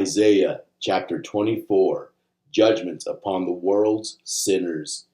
Isaiah chapter 24, Judgments upon the world's sinners.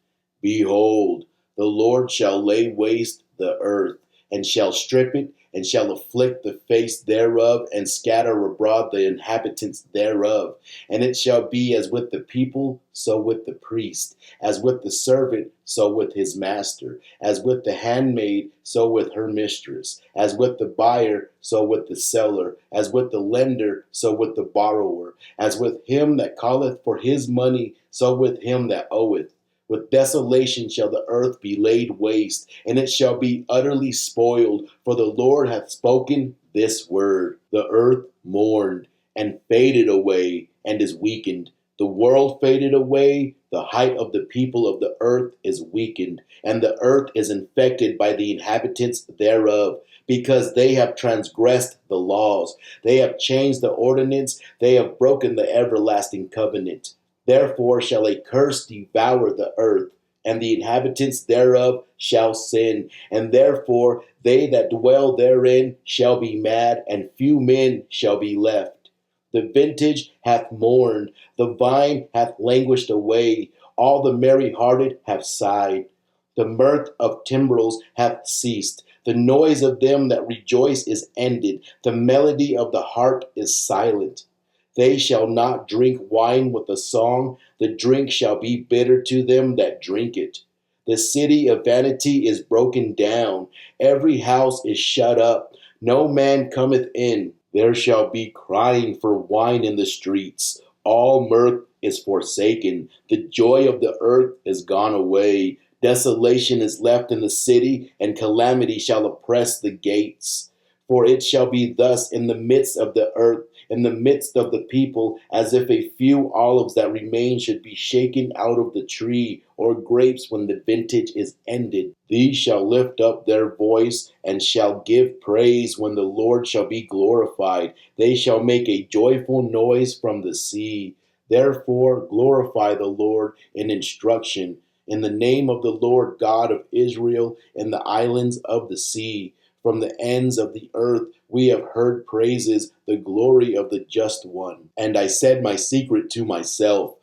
Behold, the Lord shall lay waste the earth, and shall strip it, and shall afflict the face thereof, and scatter abroad the inhabitants thereof. And it shall be as with the people, so with the priest, as with the servant, so with his master, as with the handmaid, so with her mistress, as with the buyer, so with the seller, as with the lender, so with the borrower, as with him that calleth for his money, so with him that oweth. With desolation shall the earth be laid waste, and it shall be utterly spoiled, for the Lord hath spoken this word. The earth mourned, and faded away, and is weakened. The world faded away, the height of the people of the earth is weakened, and the earth is infected by the inhabitants thereof, because they have transgressed the laws. They have changed the ordinance, they have broken the everlasting covenant. Therefore shall a curse devour the earth, and the inhabitants thereof shall sin. And therefore they that dwell therein shall be mad, and few men shall be left. The vintage hath mourned, the vine hath languished away, all the merry-hearted have sighed. The mirth of timbrels hath ceased, the noise of them that rejoice is ended, the melody of the harp is silent. They shall not drink wine with a song, the drink shall be bitter to them that drink it. The city of vanity is broken down, every house is shut up, no man cometh in. There shall be crying for wine in the streets, all mirth is forsaken, the joy of the earth is gone away. Desolation is left in the city, and calamity shall oppress the gates. For it shall be thus in the midst of the earth, in the midst of the people, as if a few olives that remain should be shaken out of the tree, or grapes when the vintage is ended. These shall lift up their voice, and shall give praise when the Lord shall be glorified. They shall make a joyful noise from the sea. Therefore glorify the Lord in instruction, in the name of the Lord God of Israel, in the islands of the sea. From the ends of the earth we have heard praises, the glory of the just one. And I said my secret to myself,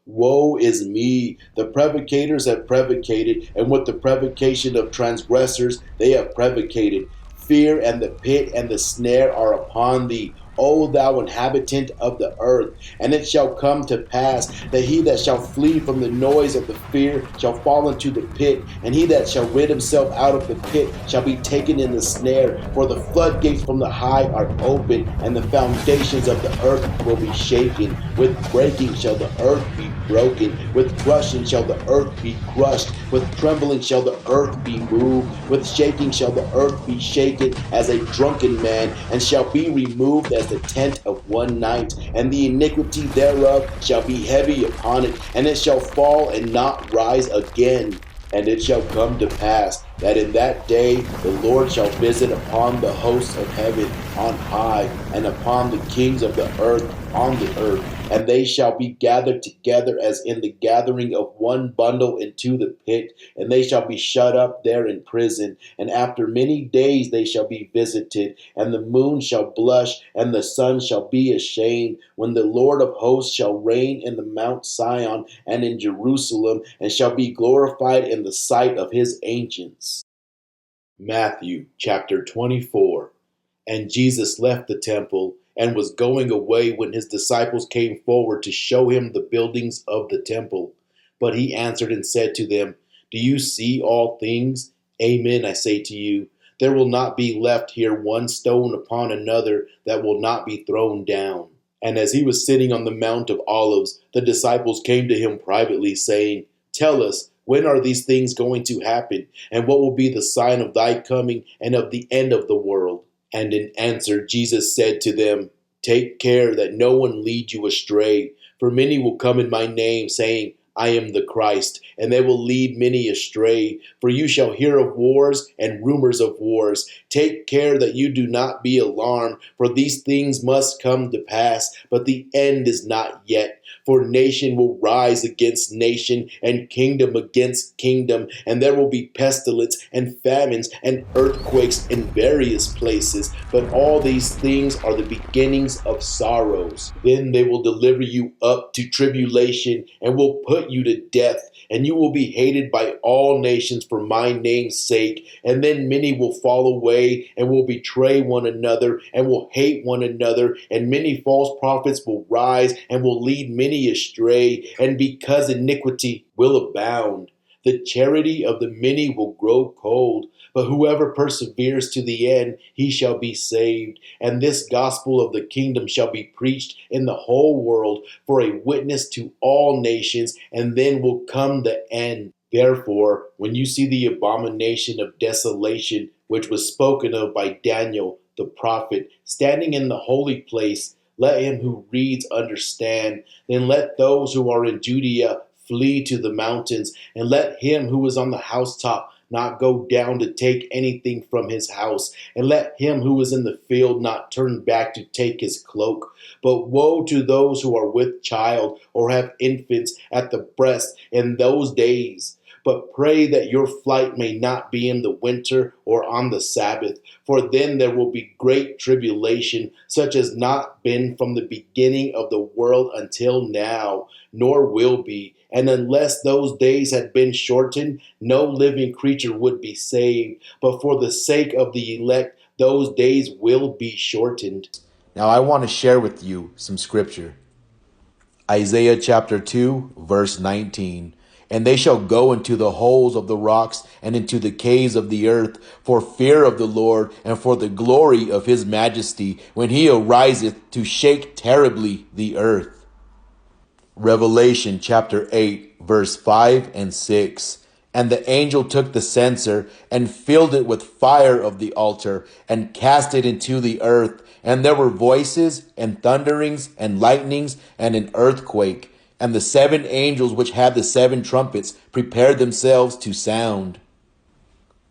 woe is me. The prevaricators have prevaricated, and with the prevarication of transgressors they have prevaricated. Fear and the pit and the snare are upon thee, O thou inhabitant of the earth. And it shall come to pass that he that shall flee from the noise of the fear shall fall into the pit, and he that shall rid himself out of the pit shall be taken in the snare. For the floodgates from the high are open, and the foundations of the earth will be shaken. With breaking shall the earth be broken, with crushing shall the earth be crushed, with trembling shall the earth be moved, with shaking shall the earth be shaken as a drunken man, and shall be removed as the tent of one night, and the iniquity thereof shall be heavy upon it, and it shall fall and not rise again. And it shall come to pass that in that day the Lord shall visit upon the hosts of heaven on high, and upon the kings of the earth on the earth, and they shall be gathered together as in the gathering of one bundle into the pit, and they shall be shut up there in prison. And after many days they shall be visited, and the moon shall blush, and the sun shall be ashamed, when the Lord of hosts shall reign in the Mount Sion and in Jerusalem, and shall be glorified in the sight of his ancients. Matthew chapter 24. And Jesus left the temple and was going away when his disciples came forward to show him the buildings of the temple. But he answered and said to them, Do you see all things? Amen, I say to you, there will not be left here one stone upon another that will not be thrown down. And as he was sitting on the Mount of Olives, the disciples came to him privately, saying, Tell us, when are these things going to happen? And what will be the sign of thy coming and of the end of the world? And in answer, Jesus said to them, Take care that no one lead you astray, for many will come in my name, saying, I am the Christ, and they will lead many astray. For you shall hear of wars and rumors of wars. Take care that you do not be alarmed, for these things must come to pass, but the end is not yet. For nation will rise against nation, and kingdom against kingdom, and there will be pestilence and famines and earthquakes in various places. But all these things are the beginnings of sorrows. Then they will deliver you up to tribulation, and will put you to death, and you will be hated by all nations for my name's sake. And then many will fall away and will betray one another and will hate one another. And many false prophets will rise and will lead many astray. And because iniquity will abound, the charity of the many will grow cold. But whoever perseveres to the end, he shall be saved. And this gospel of the kingdom shall be preached in the whole world for a witness to all nations, and then will come the end. Therefore, when you see the abomination of desolation, which was spoken of by Daniel the prophet, standing in the holy place, let him who reads understand. Then let those who are in Judea flee to the mountains, and let him who is on the housetop not go down to take anything from his house, and let him who is in the field not turn back to take his cloak. But woe to those who are with child or have infants at the breast in those days. But pray that your flight may not be in the winter or on the Sabbath, for then there will be great tribulation, such as not been from the beginning of the world until now, nor will be. And unless those days had been shortened, no living creature would be saved. But for the sake of the elect, those days will be shortened. Now I want to share with you some scripture. Isaiah chapter 2, verse 19. And they shall go into the holes of the rocks and into the caves of the earth for fear of the Lord and for the glory of his majesty, when he ariseth to shake terribly the earth. Revelation chapter 8, verse 5 and 6. And the angel took the censer and filled it with fire of the altar and cast it into the earth. And there were voices and thunderings and lightnings and an earthquake. And the 7 angels which had the 7 trumpets prepared themselves to sound.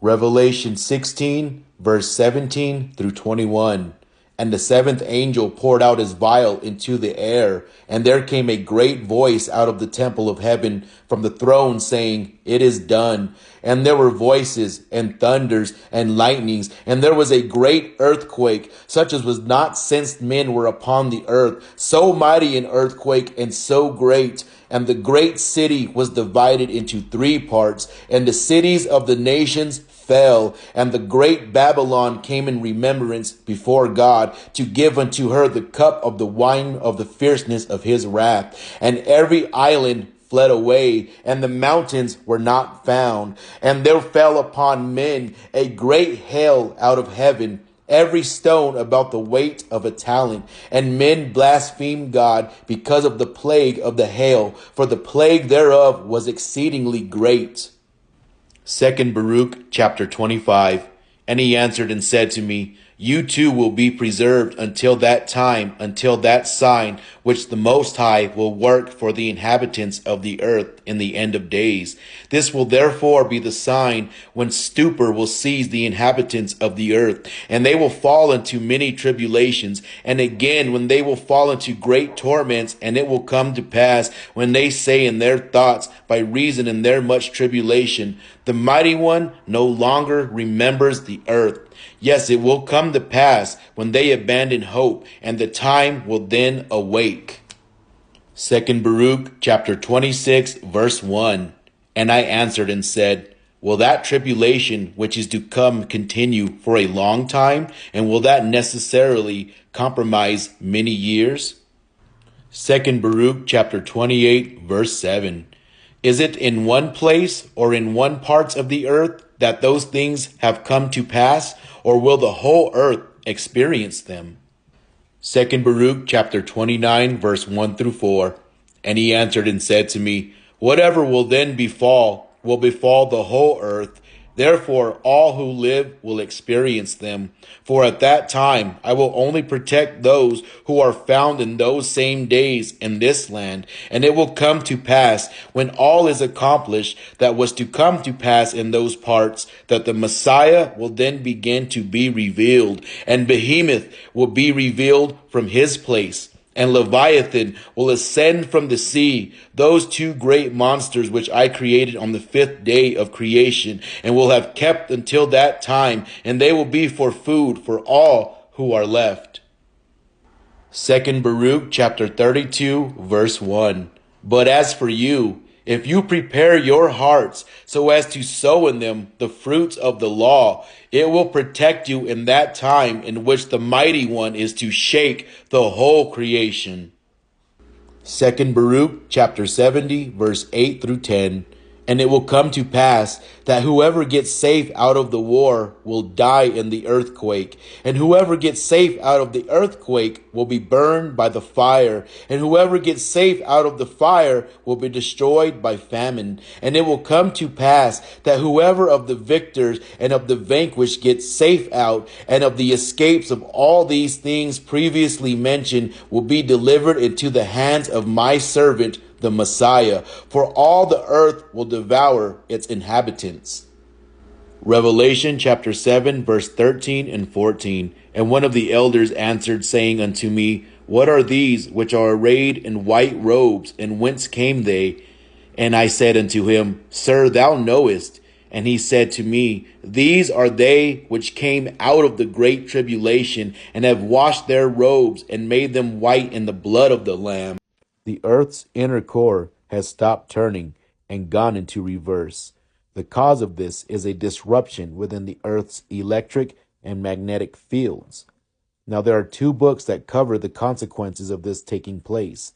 Revelation 16, verse 17 through 21. And the 7th angel poured out his vial into the air, and there came a great voice out of the temple of heaven from the throne, saying, It is done. And there were voices and thunders and lightnings, and there was a great earthquake, such as was not since men were upon the earth, so mighty an earthquake and so great. And the great city was divided into 3 parts, and the cities of the nations fell, and the great Babylon came in remembrance before God to give unto her the cup of the wine of the fierceness of his wrath. And every island fled away, and the mountains were not found. And there fell upon men a great hail out of heaven, every stone about the weight of a talent. And men blasphemed God because of the plague of the hail, for the plague thereof was exceedingly great. 2 Baruch chapter 25. And he answered and said to me, You too will be preserved until that time, until that sign which the Most High will work for the inhabitants of the earth in the end of days. This will therefore be the sign when stupor will seize the inhabitants of the earth, and they will fall into many tribulations, and again when they will fall into great torments. And it will come to pass, when they say in their thoughts, by reason in their much tribulation, the mighty one no longer remembers the earth. Yes, it will come to pass when they abandon hope, and the time will then awake. 2 Baruch chapter 26, verse 1. And I answered and said, Will that tribulation which is to come continue for a long time? And will that necessarily compromise many years? 2 Baruch chapter 28, verse 7. Is it in one place or in one part of the earth that those things have come to pass, or will the whole earth experience them? 2 Baruch chapter 29, verse 1 through 4. And he answered and said to me, Whatever will then befall will befall the whole earth. Therefore, all who live will experience them. For at that time I will only protect those who are found in those same days in this land. And it will come to pass, when all is accomplished that was to come to pass in those parts, that the Messiah will then begin to be revealed, and Behemoth will be revealed from his place, and Leviathan will ascend from the sea, those two great monsters which I created on the fifth day of creation, and will have kept until that time, and they will be for food for all who are left. 2 Baruch chapter 32 verse 1. But as for you, if you prepare your hearts so as to sow in them the fruits of the law, it will protect you in that time in which the mighty one is to shake the whole creation. 2 Baruch chapter 70 verse 8 through 10. And it will come to pass that whoever gets safe out of the war will die in the earthquake, and whoever gets safe out of the earthquake will be burned by the fire, and whoever gets safe out of the fire will be destroyed by famine. And it will come to pass that whoever of the victors and of the vanquished gets safe out, and of the escapes of all these things previously mentioned, will be delivered into the hands of my servant the Messiah, for all the earth will devour its inhabitants. Revelation chapter 7 verse 13 and 14. And one of the elders answered, saying unto me, What are these which are arrayed in white robes, and whence came they? And I said unto him, Sir, thou knowest. And he said to me, These are they which came out of the great tribulation, and have washed their robes, and made them white in the blood of the Lamb. The Earth's inner core has stopped turning and gone into reverse. The cause of this is a disruption within the Earth's electric and magnetic fields. Now, there are two books that cover the consequences of this taking place: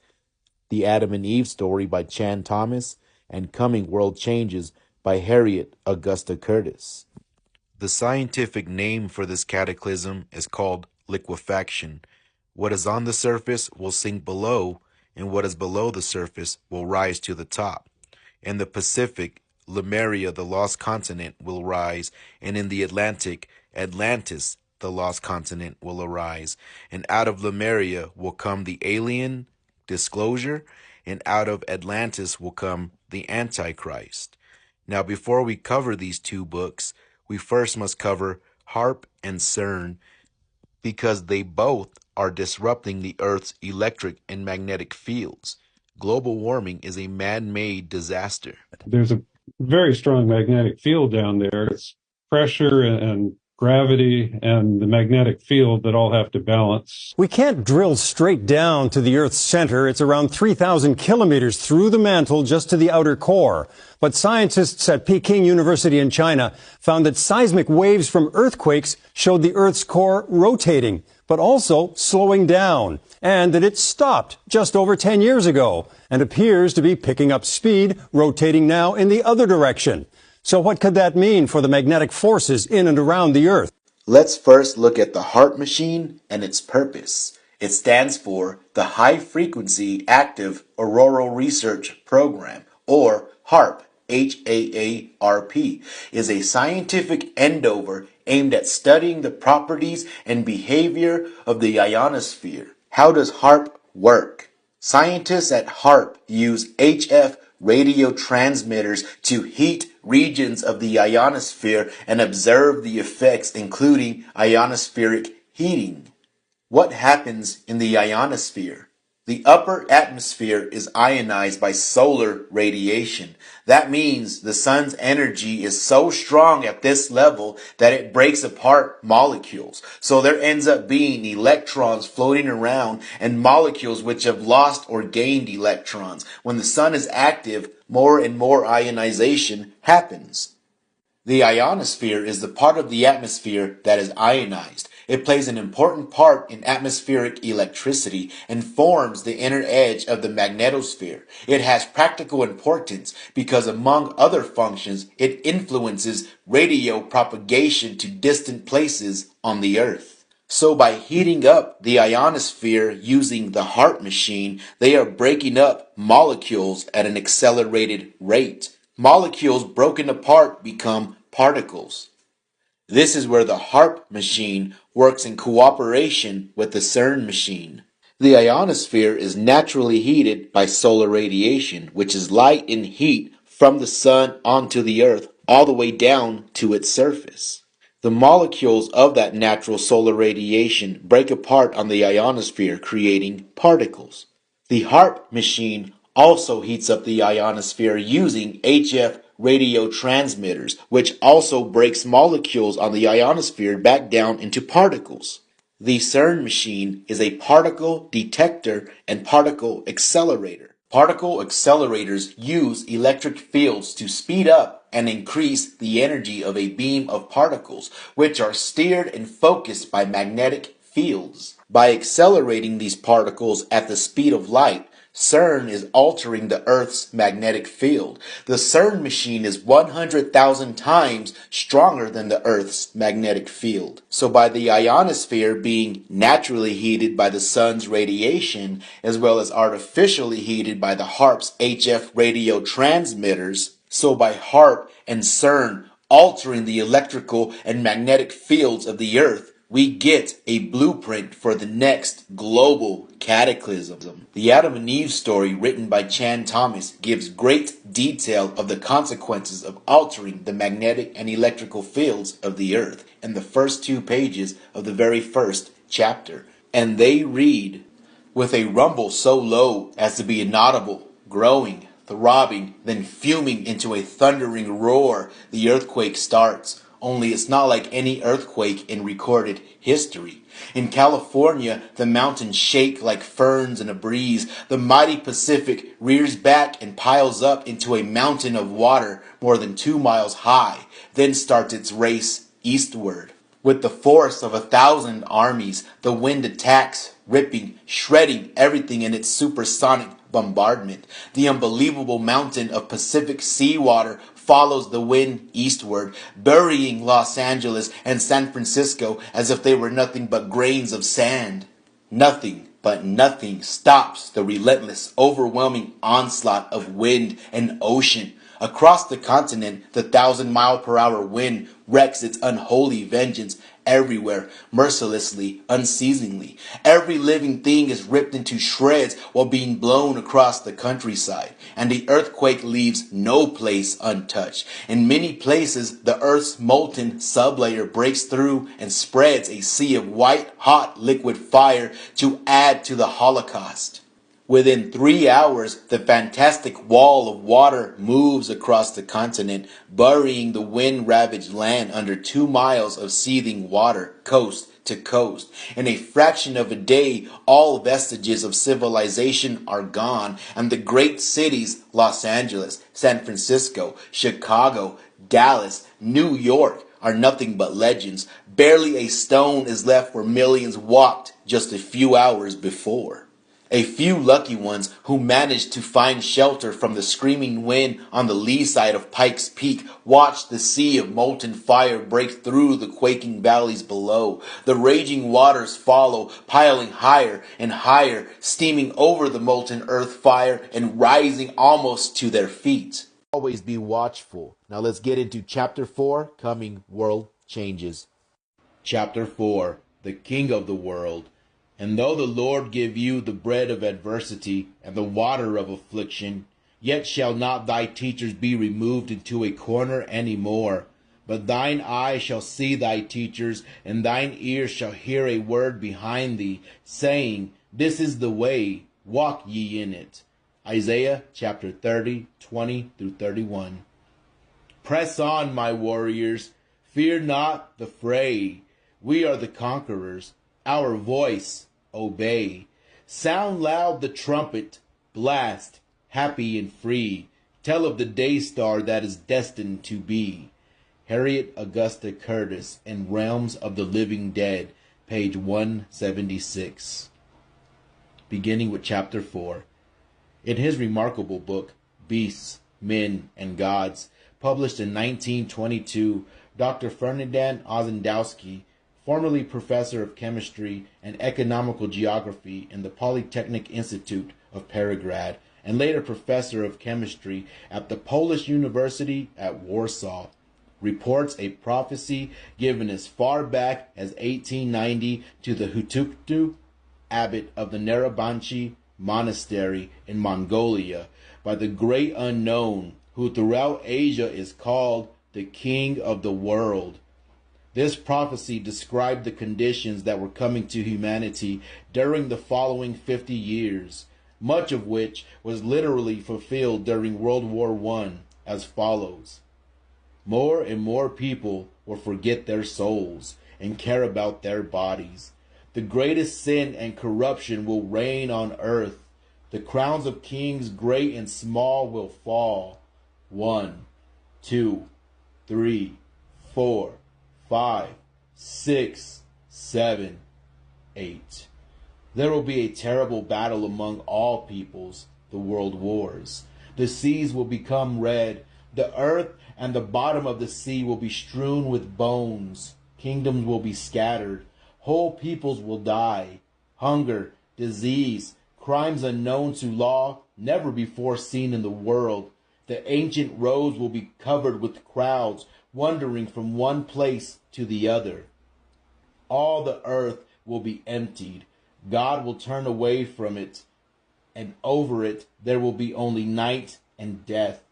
The Adam and Eve Story by Chan Thomas, and Coming World Changes by Harriet Augusta Curtis. The scientific name for this cataclysm is called liquefaction. What is on the surface will sink below, and what is below the surface will rise to the top. In the Pacific, Lemuria, the lost continent, will rise, and in the Atlantic, Atlantis, the lost continent, will arise. And out of Lemuria will come the alien, disclosure, and out of Atlantis will come the Antichrist. Now, before we cover these two books, we first must cover HARP and CERN, because they both are disrupting the Earth's electric and magnetic fields. Global warming is a man-made disaster. There's a very strong magnetic field down there. It's pressure and gravity and the magnetic field that all have to balance. We can't drill straight down to the Earth's center. It's around 3,000 kilometers through the mantle just to the outer core. But scientists at Peking University in China found that seismic waves from earthquakes showed the Earth's core rotating, but also slowing down, and that it stopped just over 10 years ago and appears to be picking up speed, rotating now in the other direction. So what could that mean for the magnetic forces in and around the Earth? Let's first look at the HARP machine and its purpose. It stands for the High Frequency Active Auroral Research Program, or HARP. HAARP is a scientific endeavor aimed at studying the properties and behavior of the ionosphere. How does HARP work? Scientists at HARP use HF radio transmitters to heat regions of the ionosphere and observe the effects, including ionospheric heating. What happens in the ionosphere? The upper atmosphere is ionized by solar radiation. That means the sun's energy is so strong at this level that it breaks apart molecules. So there ends up being electrons floating around and molecules which have lost or gained electrons. When the sun is active, more and more ionization happens. The ionosphere is the part of the atmosphere that is ionized. It plays an important part in atmospheric electricity and forms the inner edge of the magnetosphere. It has practical importance because, among other functions, it influences radio propagation to distant places on the Earth. So by heating up the ionosphere using the HARP machine, they are breaking up molecules at an accelerated rate. Molecules broken apart become particles. This is where the HARP machine works in cooperation with the CERN machine. The ionosphere is naturally heated by solar radiation, which is light and heat from the sun onto the earth all the way down to its surface. The molecules of that natural solar radiation break apart on the ionosphere, creating particles. The HARP machine also heats up the ionosphere using HF radio transmitters, which also breaks molecules on the ionosphere back down into particles. The CERN machine is a particle detector and particle accelerator. Particle accelerators use electric fields to speed up and increase the energy of a beam of particles, which are steered and focused by magnetic fields. By accelerating these particles at the speed of light, CERN is altering the Earth's magnetic field. The CERN machine is 100,000 times stronger than the Earth's magnetic field. So by the ionosphere being naturally heated by the sun's radiation, as well as artificially heated by the HARP's HF radio transmitters, so by HARP and CERN altering the electrical and magnetic fields of the Earth, we get a blueprint for the next global cataclysm. The Adam and Eve story written by Chan Thomas gives great detail of the consequences of altering the magnetic and electrical fields of the earth in the first 2 pages of the very first chapter. And they read, with a rumble so low as to be inaudible, growing, throbbing, then fuming into a thundering roar, the earthquake starts. Only it's not like any earthquake in recorded history. In California, the mountains shake like ferns in a breeze. The mighty Pacific rears back and piles up into a mountain of water more than 2 miles high, then starts its race eastward. With the force of 1,000 armies, the wind attacks, ripping, shredding everything in its supersonic bombardment. The unbelievable mountain of Pacific seawater follows the wind eastward, burying Los Angeles and San Francisco as if they were nothing but grains of sand. Nothing but nothing stops the relentless, overwhelming onslaught of wind and ocean. Across the continent, the 1,000-mile-per-hour wind wreaks its unholy vengeance everywhere, mercilessly, unceasingly. Every living thing is ripped into shreds while being blown across the countryside, and the earthquake leaves no place untouched. In many places, the earth's molten sublayer breaks through and spreads a sea of white, hot liquid fire to add to the Holocaust. Within 3 hours, the fantastic wall of water moves across the continent, burying the wind-ravaged land under 2 miles of seething water, coast to coast. In a fraction of a day, all vestiges of civilization are gone, and the great cities, Los Angeles, San Francisco, Chicago, Dallas, New York, are nothing but legends. Barely a stone is left where millions walked just a few hours before. A few lucky ones who managed to find shelter from the screaming wind on the lee side of Pikes Peak watched the sea of molten fire break through the quaking valleys below. The raging waters follow, piling higher and higher, steaming over the molten earth fire and rising almost to their feet. Always be watchful. Now let's get into Chapter 4, Coming World Changes. Chapter 4, The King of the World. And though the Lord give you the bread of adversity and the water of affliction, yet shall not thy teachers be removed into a corner any more. But thine eye shall see thy teachers, and thine ear shall hear a word behind thee, saying, This is the way, walk ye in it. Isaiah chapter 30, 20 through 31. Press on, my warriors, fear not the fray. We are the conquerors. Our voice obey. Sound loud the trumpet, blast, happy and free. Tell of the day star that is destined to be. Harriet Augusta Curtis in Realms of the Living Dead, page 176. Beginning with chapter 4. In his remarkable book, Beasts, Men, and Gods, published in 1922, Dr. Ferdinand Ozendowski, formerly professor of chemistry and economical geography in the Polytechnic Institute of Petrograd, and later professor of chemistry at the Polish University at Warsaw, reports a prophecy given as far back as 1890 to the Hutuktu abbot of the Narabanchi monastery in Mongolia by the great unknown, who throughout Asia is called the King of the World. This prophecy described the conditions that were coming to humanity during the following 50 years, much of which was literally fulfilled during World War I, as follows. More and more people will forget their souls and care about their bodies. The greatest sin and corruption will reign on earth. The crowns of kings great and small will fall. 1, 2, 3, 4, 5, 6, 7, 8. There will be a terrible battle among all peoples, the world wars. The seas will become red. The earth and the bottom of the sea will be strewn with bones. Kingdoms will be scattered. Whole peoples will die. Hunger, disease, crimes unknown to law, never before seen in the world. The ancient roads will be covered with crowds, wandering from one place to the other. All the earth will be emptied. God will turn away from it, and over it there will be only night and death.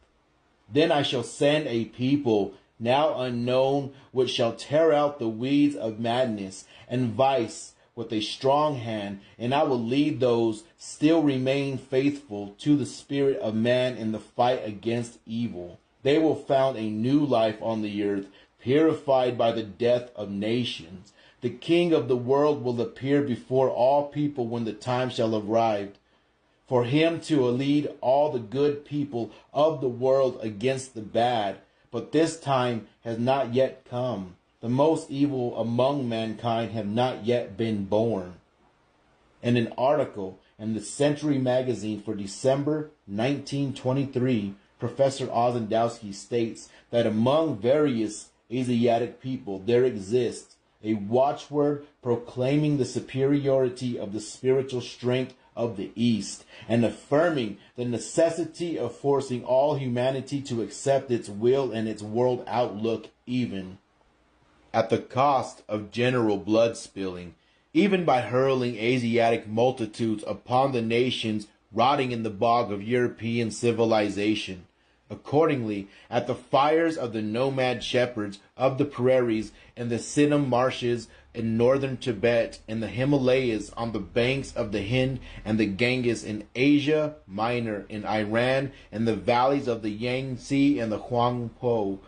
Then I shall send a people, now unknown, which shall tear out the weeds of madness and vice with a strong hand, and I will lead those still remain faithful to the spirit of man in the fight against evil. They will found a new life on the earth, purified by the death of nations. The King of the world will appear before all people when the time shall have arrived, for him to lead all the good people of the world against the bad. But this time has not yet come. The most evil among mankind have not yet been born. In an article in the Century magazine for December 1923, Professor Ozendowski states that among various Asiatic people there exists a watchword proclaiming the superiority of the spiritual strength of the East and affirming the necessity of forcing all humanity to accept its will and its world outlook, even at the cost of general blood spilling, even by hurling Asiatic multitudes upon the nations rotting in the bog of European civilization. Accordingly, at the fires of the nomad shepherds of the prairies and the Sinim marshes in northern Tibet, in the Himalayas, on the banks of the Hind and the Ganges, in Asia Minor, in Iran, in the valleys of the Yangtze and the Huangpo,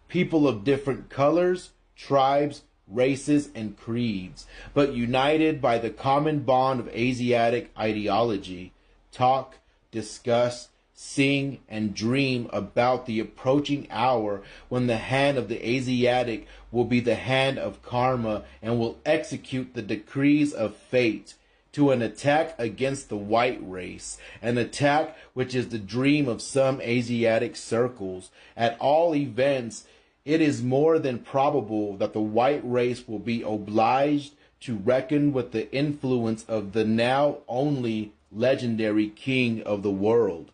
people of different colors, tribes, races, and creeds, but united by the common bond of Asiatic ideology, talk, discuss, sing, and dream about the approaching hour when the hand of the Asiatic will be the hand of karma and will execute the decrees of fate to an attack against the white race, an attack which is the dream of some Asiatic circles. At all events, it is more than probable that the white race will be obliged to reckon with the influence of the now only legendary king of the world.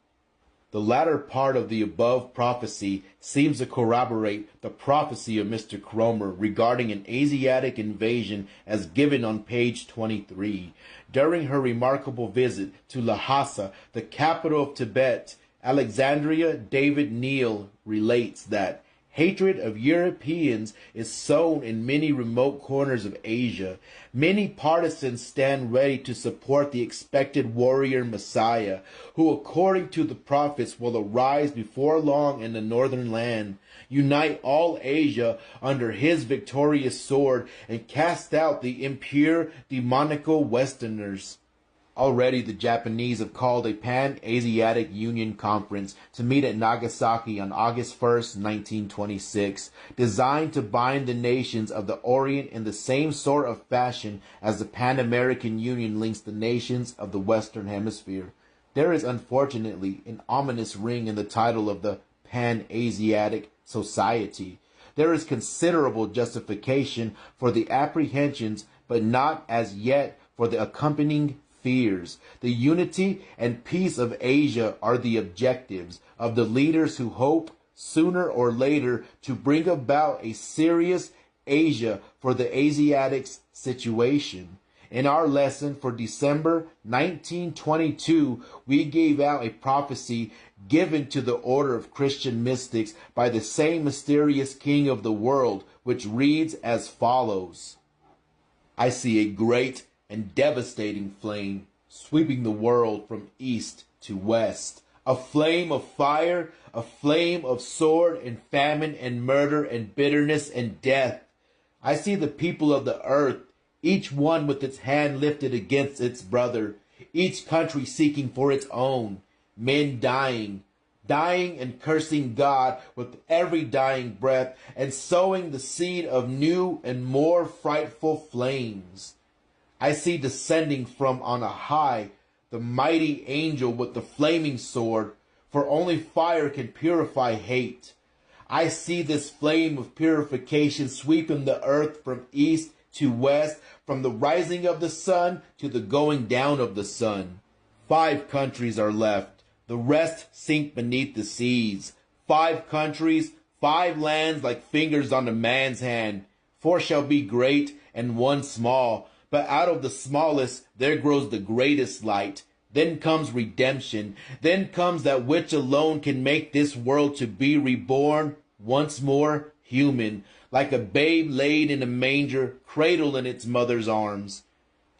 The latter part of the above prophecy seems to corroborate the prophecy of Mr. Cromer regarding an Asiatic invasion as given on page 23. During her remarkable visit to Lhasa, the capital of Tibet, Alexandria David Neal relates that hatred of Europeans is sown in many remote corners of Asia. Many partisans stand ready to support the expected warrior Messiah, who according to the prophets will arise before long in the northern land, unite all Asia under his victorious sword, and cast out the impure, demonical Westerners. Already the Japanese have called a Pan-Asiatic Union Conference to meet at Nagasaki on August 1st, 1926, designed to bind the nations of the Orient in the same sort of fashion as the Pan-American Union links the nations of the Western Hemisphere. There is unfortunately an ominous ring in the title of the Pan-Asiatic Society. There is considerable justification for the apprehensions, but not as yet for the accompanying fears. The unity and peace of Asia are the objectives of the leaders who hope, sooner or later to bring about a serious Asia for the Asiatics situation. In our lesson for December 1922, we gave out a prophecy given to the order of Christian mystics by the same mysterious king of the world, which reads as follows. I see a great and devastating flame sweeping the world from east to west. A flame of fire, a flame of sword and famine and murder and bitterness and death. I see the people of the earth, each one with its hand lifted against its brother, each country seeking for its own, men dying and cursing God with every dying breath, and sowing the seed of new and more frightful flames. I see descending from on a high the mighty angel with the flaming sword, for only fire can purify hate. I see this flame of purification sweeping the earth from east to west, from the rising of the sun to the going down of the sun. 5 countries are left. The rest sink beneath the seas. 5 countries, 5 lands like fingers on a man's hand. 4 shall be great and 1 small. But out of the smallest there grows the greatest light. Then comes redemption. Then comes that which alone can make this world to be reborn once more human, like a babe laid in a manger, cradled in its mother's arms.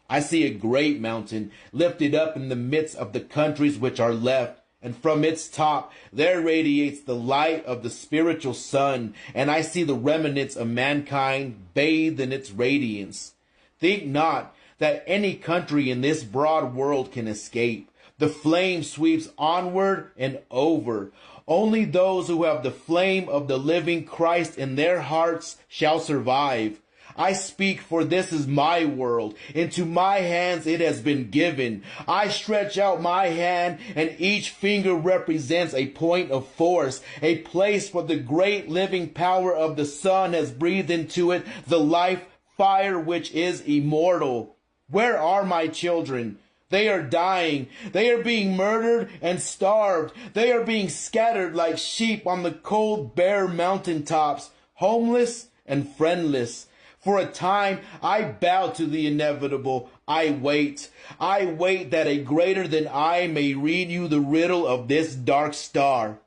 I see a great mountain lifted up in the midst of the countries which are left, and from its top there radiates the light of the spiritual sun, and I see the remnants of mankind bathed in its radiance. Think not that any country in this broad world can escape. The flame sweeps onward and over. Only those who have the flame of the living Christ in their hearts shall survive. I speak, for this is my world. Into my hands it has been given. I stretch out my hand, and each finger represents a point of force, a place where the great living power of the sun has breathed into it the life fire which is immortal. Where are my children? They are dying. They are being murdered and starved. They are being scattered like sheep on the cold, bare mountaintops, homeless and friendless. For a time, I bow to the inevitable. I wait. I wait that a greater than I may read you the riddle of this dark star.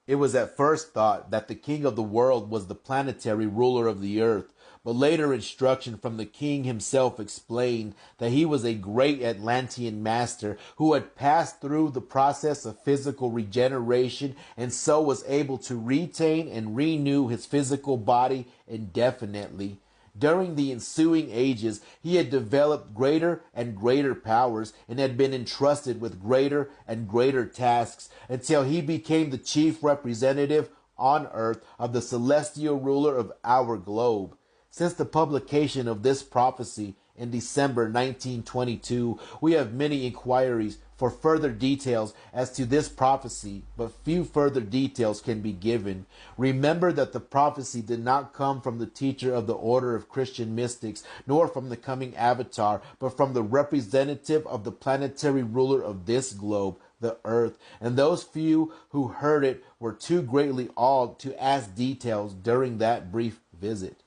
It was at first thought that the king of the world was the planetary ruler of the earth, but later instruction from the king himself explained that he was a great Atlantean master who had passed through the process of physical regeneration and so was able to retain and renew his physical body indefinitely. During the ensuing ages, he had developed greater and greater powers and had been entrusted with greater and greater tasks until he became the chief representative on earth of the celestial ruler of our globe. Since the publication of this prophecy in December 1922, we have many inquiries for further details as to this prophecy, but few further details can be given. Remember that the prophecy did not come from the teacher of the order of Christian mystics, nor from the coming avatar, but from the representative of the planetary ruler of this globe, the earth, and those few who heard it were too greatly awed to ask details during that brief visit.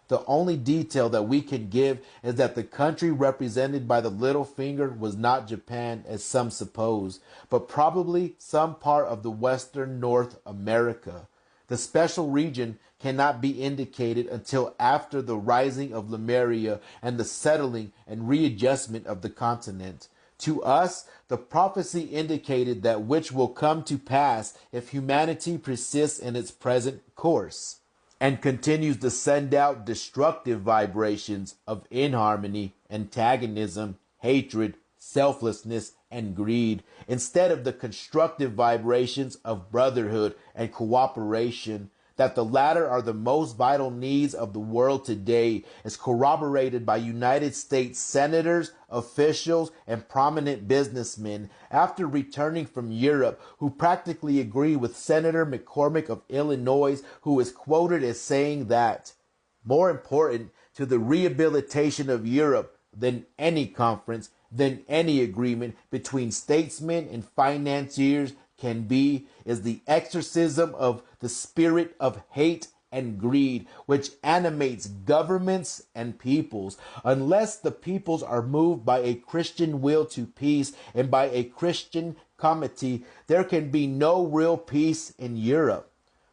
The only detail that we can give is that the country represented by the little finger was not Japan, as some suppose, but probably some part of the western North America. The special region cannot be indicated until after the rising of Lemuria and the settling and readjustment of the continent. To us, the prophecy indicated that which will come to pass if humanity persists in its present course and continues to send out destructive vibrations of inharmony, antagonism, hatred, selflessness, and greed, instead of the constructive vibrations of brotherhood and cooperation. That the latter are the most vital needs of the world today is corroborated by United States senators, officials, and prominent businessmen after returning from Europe who practically agree with Senator McCormick of Illinois, who is quoted as saying that, more important to the rehabilitation of Europe than any conference, than any agreement between statesmen and financiers can be is the exorcism of the spirit of hate and greed, which animates governments and peoples. Unless the peoples are moved by a Christian will to peace and by a Christian comity, there can be no real peace in Europe.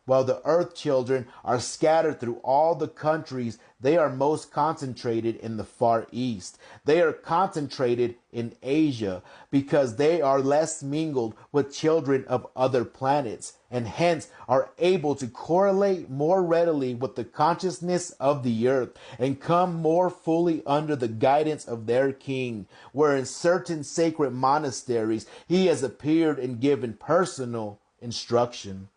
While the earth children are scattered through all the countries, they are most concentrated in the Far East. They are concentrated in Asia because they are less mingled with children of other planets and hence are able to correlate more readily with the consciousness of the earth and come more fully under the guidance of their king, where in certain sacred monasteries he has appeared and given personal instruction.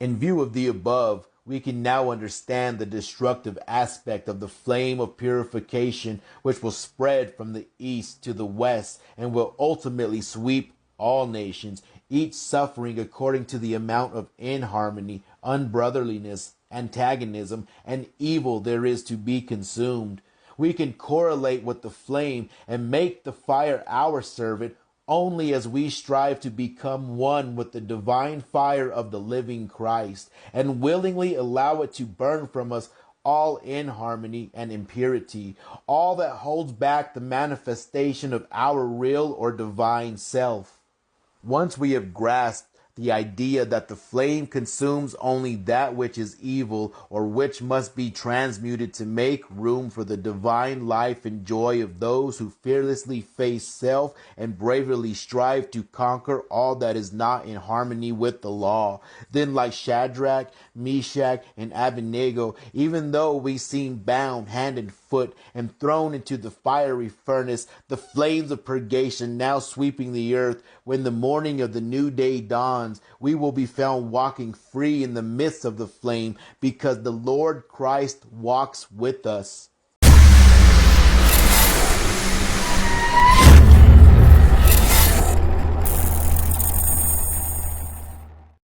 In view of the above, we can now understand the destructive aspect of the flame of purification which will spread from the east to the west and will ultimately sweep all nations, each suffering according to the amount of inharmony, unbrotherliness, antagonism, and evil there is to be consumed. We can correlate with the flame and make the fire our servant only as we strive to become one with the divine fire of the living Christ and willingly allow it to burn from us all inharmony and impurity, all that holds back the manifestation of our real or divine self. Once we have grasped the idea that the flame consumes only that which is evil or which must be transmuted to make room for the divine life and joy of those who fearlessly face self and bravely strive to conquer all that is not in harmony with the law, then like Shadrach, Meshach, and Abednego, even though we seem bound hand and foot and thrown into the fiery furnace, the flames of purgation now sweeping the earth, when the morning of the new day dawns, we will be found walking free in the midst of the flame, because the Lord Christ walks with us.